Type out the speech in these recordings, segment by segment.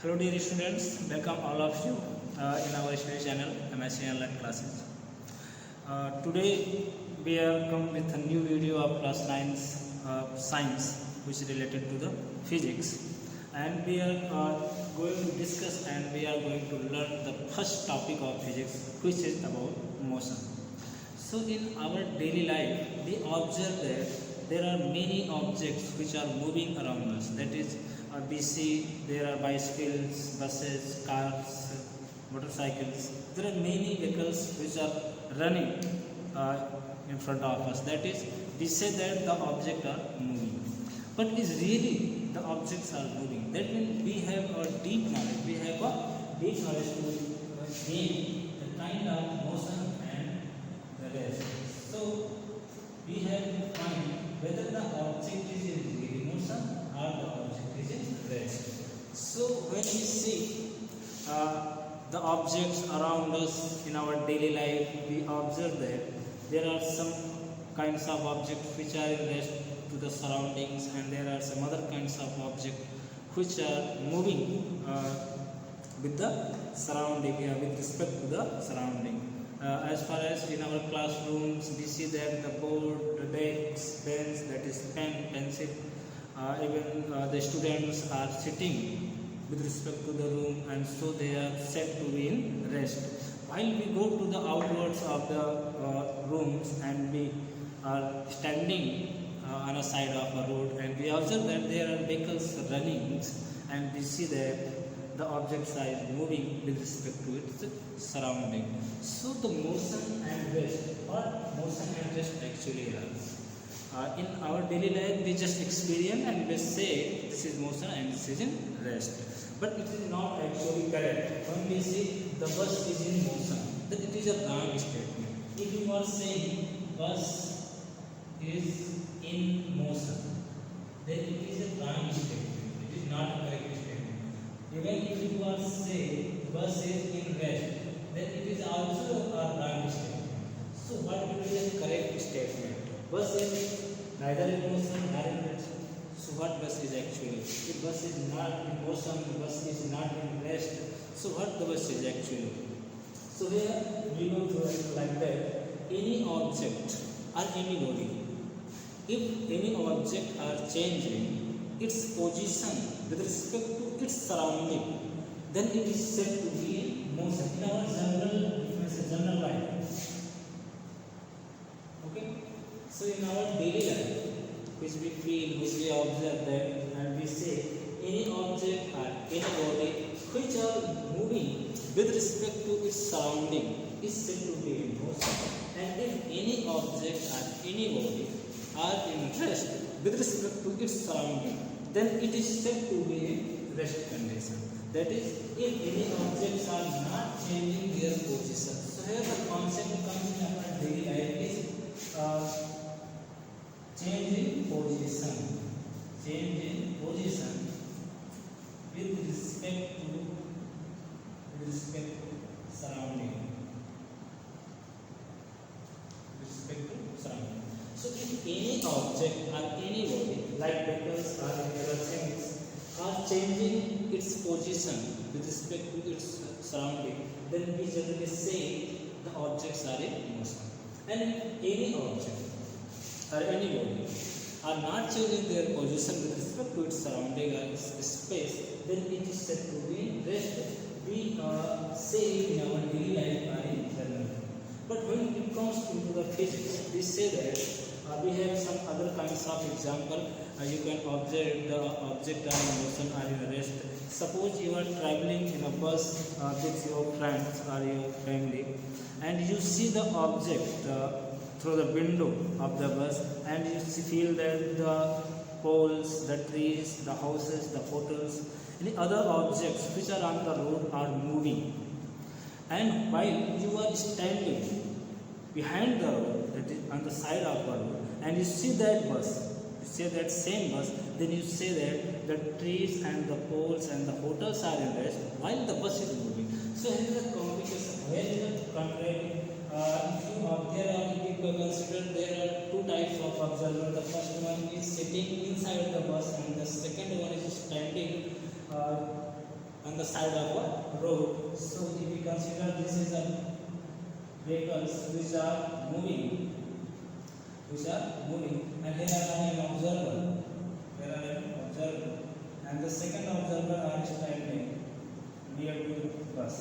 Hello dear students, welcome all of you in our study channel MSc Online Classes. Today we are come with a new video of class 9's science which is related to the physics, and we are going to discuss and we are going to learn the first topic of physics, which is about motion. So in our daily life we observe that there are many objects which are moving around us. That is, we see there are bicycles, buses, cars, motorcycles. There are many vehicles which are running in front of us. That is, we say that the objects are moving. But is really the objects are moving? That means we have a deep knowledge. We have a deep knowledge to gain the kind of motion and the rest. So we have to find whether the object is in really motion or the object is in rest. So when we see the objects around us in our daily life, we observe that there are some kinds of objects which are in rest to the surroundings, and there are some other kinds of objects which are moving with the surrounding, with respect to the surrounding. As far as in our classrooms, we see that the board, the desks, bench, that is pen, pencil, even the students are sitting with respect to the room, and so they are said to be in rest. While we go to the outwards of the rooms and we are standing on a side of a road, and we observe that there are vehicles running, and we see that the objects are moving with respect to its surrounding. So the motion and rest, what motion and rest actually are? In our daily life we just experience and we say this is motion and this is in rest. But it is not actually correct. When we say the bus is in motion, then it is a wrong statement. If you are saying bus is in motion, then it is a wrong statement. It is not a correct statement. Even if you are saying bus is in rest, then it is also a wrong statement. So what will be the correct statement? Bus is neither in motion nor in rest. So what bus is actually? If bus is not in motion, bus is not in rest. So what the bus is actually? So here we go through it like that. Any object or any body, if any object are changing its position with respect to its surrounding, then it is said to be in motion. In our general life. Okay? So in our daily life, which we feel, which we observe that, and we say any object or any body which are moving with respect to its surrounding is said to be in motion. And if any object or any body are in rest with respect to its surrounding, then it is said to be in rest condition. That is, if any objects are not changing their position. So here the concept comes in our daily life is change in position. Change in position with respect to surrounding. With respect to surrounding. So if any object or any body, like vehicles or other things, are changing its position with respect to its surrounding, then we generally say the objects are in motion. And any object or any body are not changing their position with respect to its surrounding or its space, then it is said to be in rest. We say in our daily life or in general. But when it comes into the physics, we say that we have some other kinds of example. You can observe the object are in motion or in rest. Suppose you are traveling in a bus with your friends or your family, and you see the object through the window of the bus, and you feel that the poles, the trees, the houses, the hotels, any other objects which are on the road are moving. And while you are standing behind the road, that is on the side of the road, and you see that bus, you see that same bus, then you say that the trees and the poles and the hotels are in rest while the bus is moving. So here is a complication. Where is the contrary? If you consider there are two types of observer. The first one is sitting inside the bus, and the second one is standing on the side of a road. So if we consider this is a vehicles which are moving, and here I am an observer. And the second observer are standing near to the bus.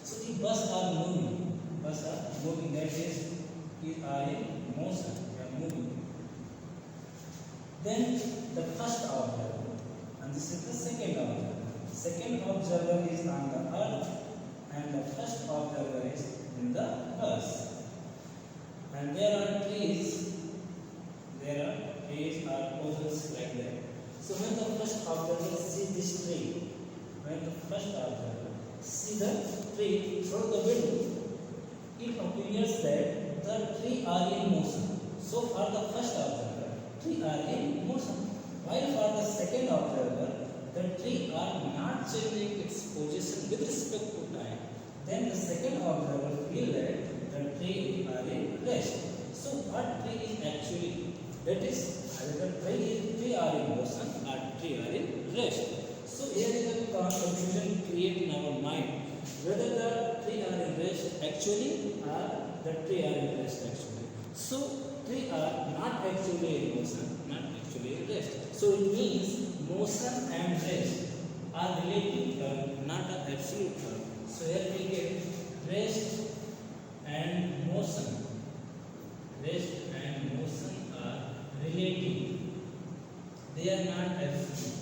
So the bus are moving, that is are in motion, they are moving. Then the first observer, and this is the second observer. Second observer is on the earth, and the first observer is in the bus. And there are trees or poles like that. So when the first observer see this tree, see the tree through the window, it appears that the tree are in motion. So for the first observer, tree are in motion. While for the second observer, the tree are not changing its position with respect to time. Then the second observer feel that the tree are in rest. So what tree is actually? That is either tree are in motion or tree are in rest. So here is a confusion created in our mind whether the tree are in rest actually or the tree are in rest actually. So tree are not actually in motion, not actually in rest. So it means motion and rest are relative term, not an absolute term. So here we get rest and motion. Rest and motion are relative. They are not absolute.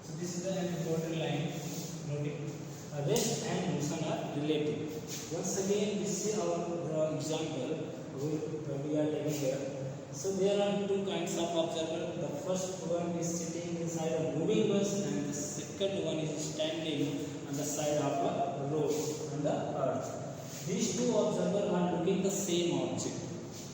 So this is an important line. Noting. Rest and motion are relative. Once again, we see our example we are taking here. So there are two kinds of observer. The first one is sitting inside a moving bus, and the second one is standing on the side of a road on the earth. These two observers are looking the same object,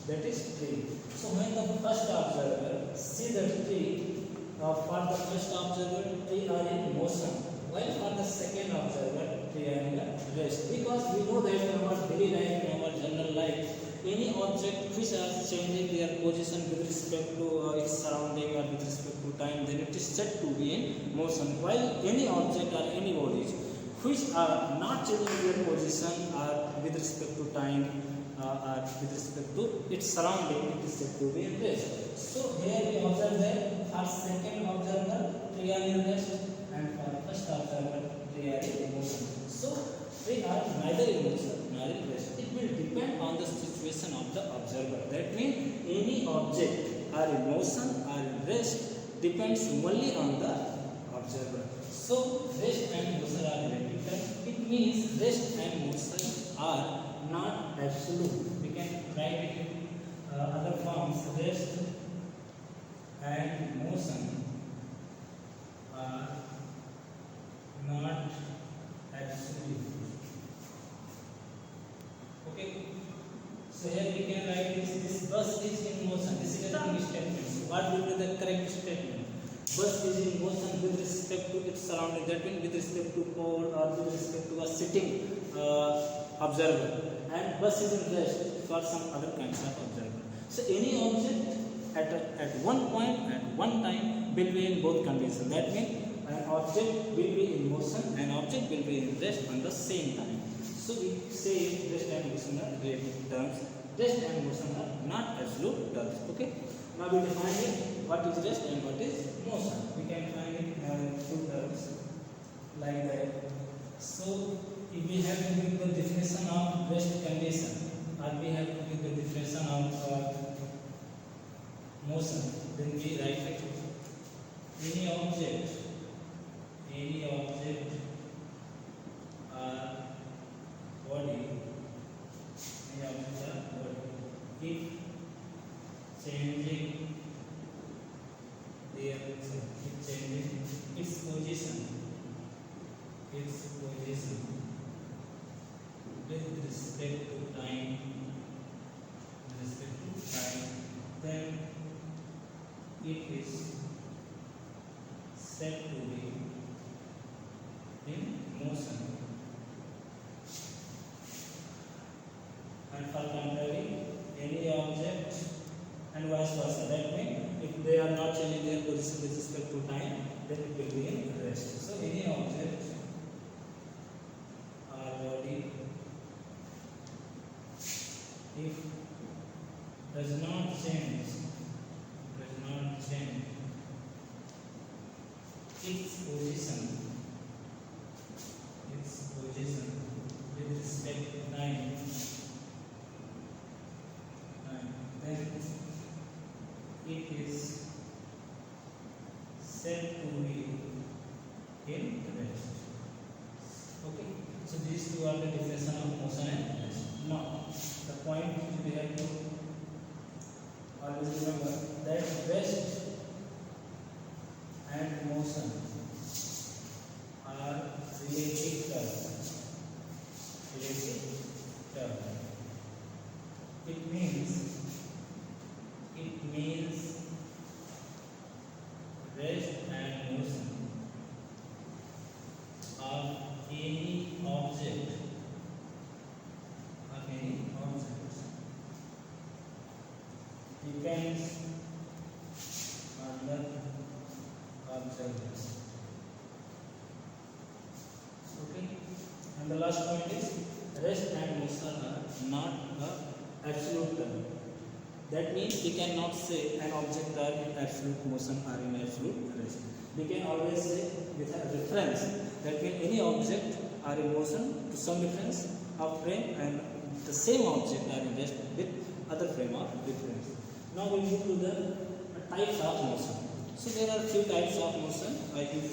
that is tree. So when the first observer see the tree, for the first observer tree are in motion, while for the second observer tree are in rest. Because we know that in our daily life, in our general life, any object which are changing their position with respect to its surrounding or with respect to time, then it is said to be in motion. While any object or any bodies which are not changing their position or with respect to time or with respect to its surrounding, it is said to be in rest. So here we observe that for second observer tree are in rest, and for first observer tree are in motion. So tree are neither in motion nor in rest. It will depend on the situation of the observer. That means any object are in motion or in rest depends only on the observer. So rest and motion are relative. It means rest and motion are not absolute. We can write it in other forms. Rest and motion are not absolute. Okay. So here we can write this bus is in motion. This is a wrong statement. So what will be the correct statement? Bus is in motion with respect to its surrounding. That means with respect to pole or with respect to a sitting observer. And bus is in rest for some other kinds of observer. So any object at one point, at one time, will be in both conditions. That means an object will be in motion, an object will be in rest on the same time. So we say rest and motion are relative terms. Rest and motion are not absolute terms. Okay. Now we define it. What is rest and what is motion? We can find it in two terms like that. So if we have to give the definition of rest condition, or we have to give the definition of motion, then we write it. Any object body, if changing its position with respect to time, then it is said to be in motion. And for contrary, any object and vice versa. That means if they are not changing their position with respect to time, then it will be in rest. So any does not change its position with respect to time, then it is said to be in rest. Okay, so these two are the definition of motion and rest. Now the point which we have to always remember that rest and motion are related terms. It means rest and motion of any object depends on the observers. Okay, and the last point is rest and motion are not a absolute term. That means we cannot say an object are in absolute motion or in absolute rest. We can always say with a reference. That means any object are in motion to some difference of frame, and the same object are in rest with other frame of difference. Now we move to the types of motion. So there are few types of motion. I will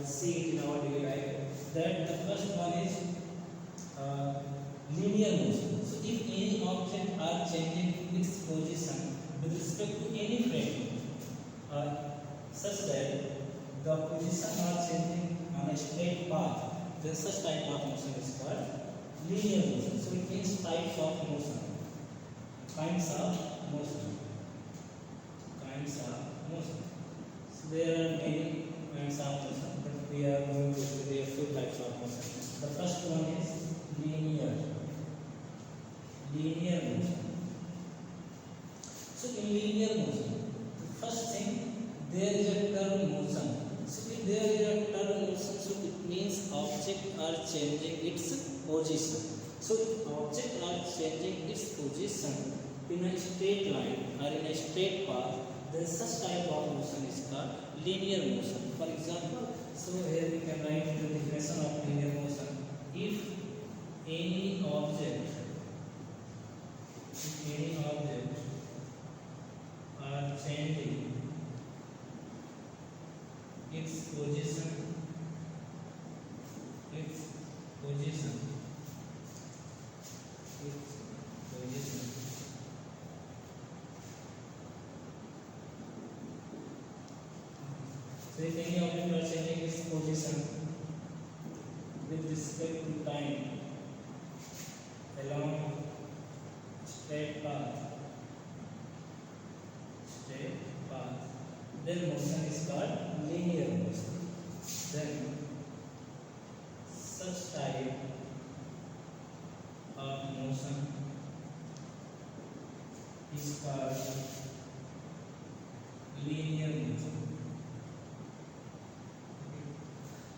see it in our daily life. That the first one is linear motion. So if any object are changing its position with respect to any frame, such that the position are changing on a straight path, then such type of motion is called linear motion. So it means types of motion, kinds of motion. So there are many kinds of motion, but we are going to study a few types of motion. The first one is linear motion. So in linear motion, the first thing, there is a turn motion. So if there is a turn motion, so it means object are changing its position. So if object are changing its position in a straight line or in a straight path, then such type of motion is called linear motion. For example, so here we can write the definition of linear motion. If any object are changing its position so if any object are changing its position with respect to time along straight path, then motion is called linear motion. Then such type of motion is called linear motion.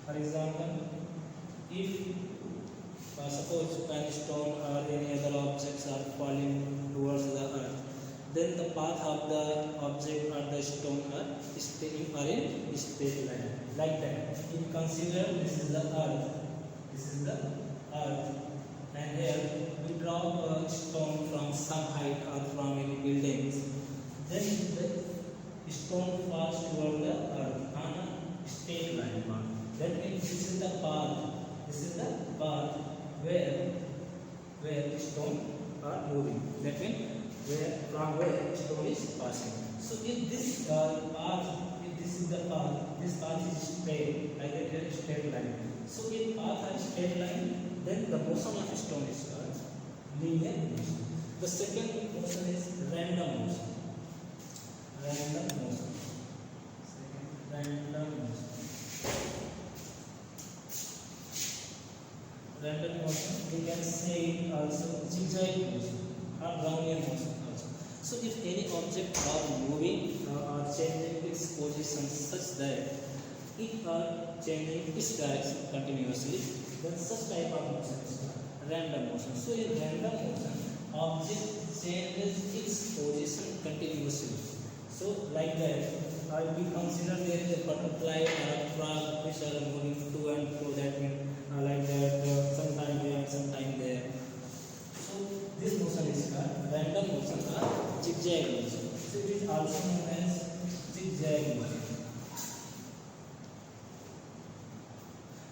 For example, if suppose when stone or any other objects are falling towards the earth, then the path of the object or the stone are in straight line, like that. If consider this is the earth, and here we drop a stone from some height or from any buildings, then the stone falls toward the earth on a straight line. That means this is the path where the stone are moving. That means from where stone is passing. So if this is the path, this path is straight, like a straight line. So if path is straight line, then the motion of stone is called linear motion. The second motion is random motion. Random motion, we can say also zigzag motion or Brownian motion also. So if any object are moving or changing its position such that it are changing its direction continuously, then such type of motion is called random motion. So in random motion, object changes its position continuously. So like that, we consider there is a butterfly or a frog which are moving to and fro. That means like that, sometime here, sometime there. So this motion is called random motion or zigzag motion. So it is also known as zigzag motion.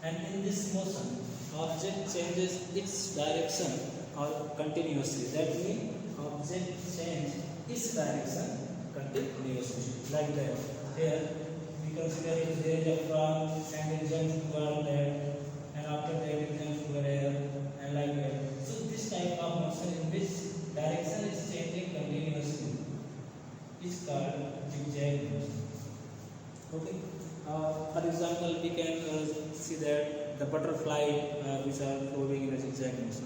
And in this motion, object changes its direction or continuously. That means object change its direction continuously. Like that. Here we consider if there is a frog and it jumps toward that, and after that it jumps over here, and like that. So this type of motion in which direction is changing continuously is called zigzag motion. Okay. For example, we can see that the butterfly which are moving in a zigzag motion.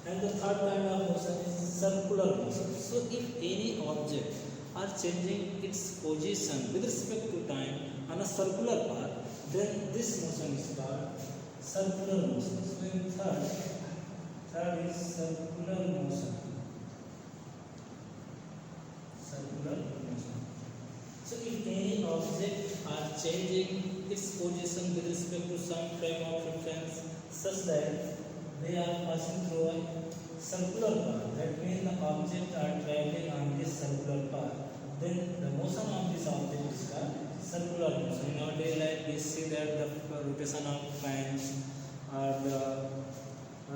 And the third kind of motion is circular motion. So if any object are changing its position with respect to time on a circular path, then this motion is called circular motion. So in third is circular motion. Circular motion. So if any object are changing its position with respect to some frame of reference such that they are passing through a circular path, that means the objects are traveling on this circular path, then the motion of this object is called circular motion. In our daily life, we see that the rotation of fans or the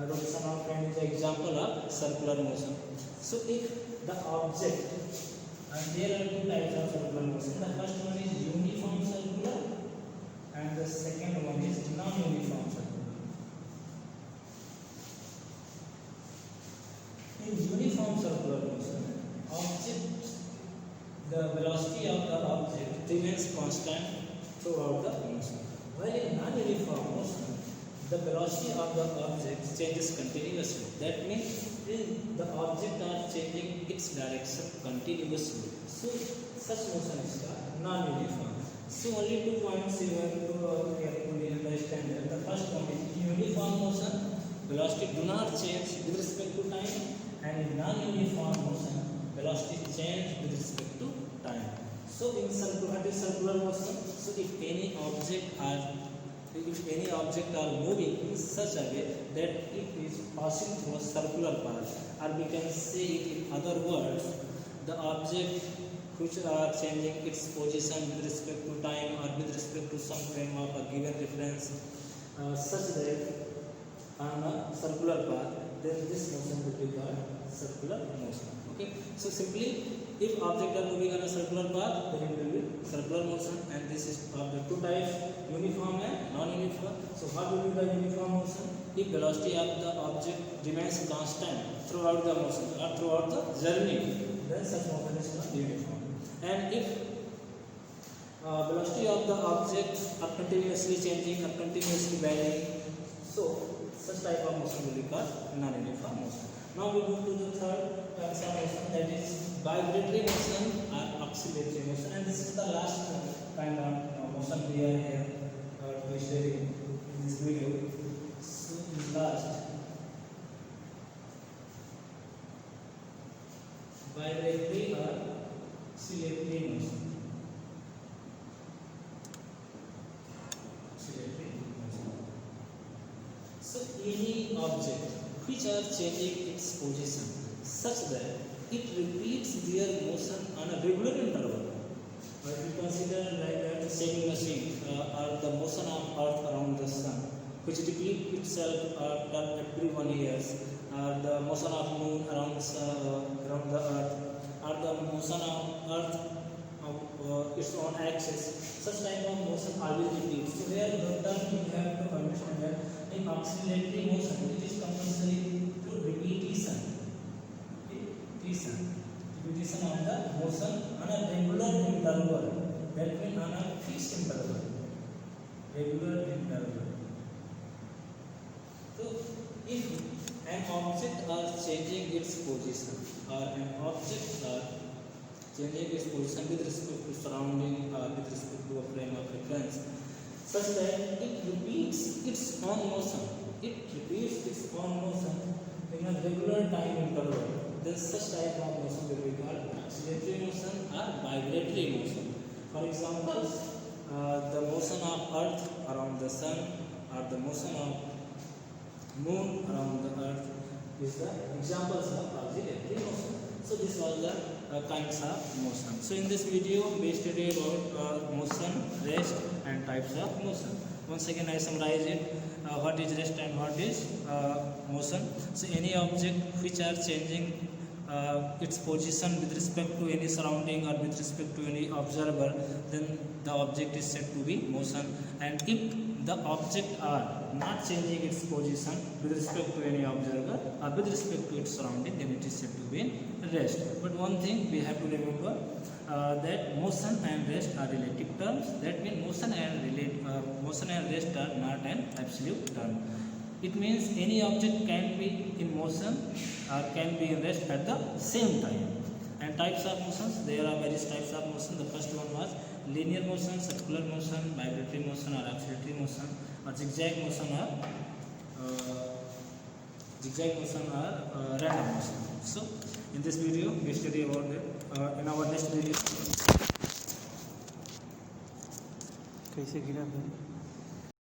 rotation of fan is an example of circular motion. So if the object, and there are two types of circular motion. The first one is uniform circular, and the second one is non-uniform circular. In uniform circular motion, the velocity of the object remains constant throughout the motion. While in non-uniform motion, the velocity of the object changes continuously. That means the object are changing its direction continuously. So such motion is called non-uniform. So only 2 points you have to carefully understand that. The first one is uniform motion, velocity do not change with respect to time, and in non-uniform motion, velocity change with respect to time. So in circular motion, so if any object are moving in such a way that it is passing through a circular path, or we can say it in other words, the object which are changing its position with respect to time or with respect to some frame of a given reference, such that on a circular path, then this motion will be called circular motion. Okay. So simply, if object are moving on a circular path, then it will be circular motion, and this is of the two types, uniform and non-uniform. So what will be the uniform motion? If velocity of the object remains constant throughout the motion or throughout the journey, then such motion is called uniform. And if velocity of the object are continuously changing or continuously varying, so such type of motion will be called non-uniform motion. Now we move to the third motion, that is vibratory motion or oscillatory motion, and this is the last kind of motion we are here to study in this video. So last, vibratory or oscillatory motion. So any object which are changing its position such that it repeats their motion on a regular interval. But we consider like that sailing machine or the motion of Earth around the sun, which repeats itself every 1 year, or the motion of moon around the Earth, or the motion of Earth its own axis. Such type of motion always repeats. So here the term you have to understand that in oscillatory motion, it is compulsory to repetition of the motion on a regular interval. That means on a fixed interval. Regular interval. So if an object are changing its position, or an object are changing its position with respect to surrounding or with respect to a frame of reference, such that it repeats its own motion. in a regular time interval, then such type of motion will be called oscillatory motion or vibratory motion. For example, the motion of Earth around the Sun or the motion of Moon around the Earth is the examples of oscillatory motion. So this was the kinds of motion. So in this video we study about motion, rest and types of motion. Once again I summarize it. What is rest and what is motion? So any object which are changing its position with respect to any surrounding or with respect to any observer, then the object is said to be motion. And if the object are not changing its position with respect to any observer or with respect to its surrounding, then it is said to be in rest. But one thing we have to remember, that motion and rest are relative terms. That means motion and rest are not an absolute term. It means any object can be in motion or can be in rest at the same time. And types of motions, there are various types of motion. The first one was linear motion, circular motion, vibratory motion or oscillatory motion, or zigzag motion or random motion. So in this video we study about that. In our next video, कैसे गिरा फिर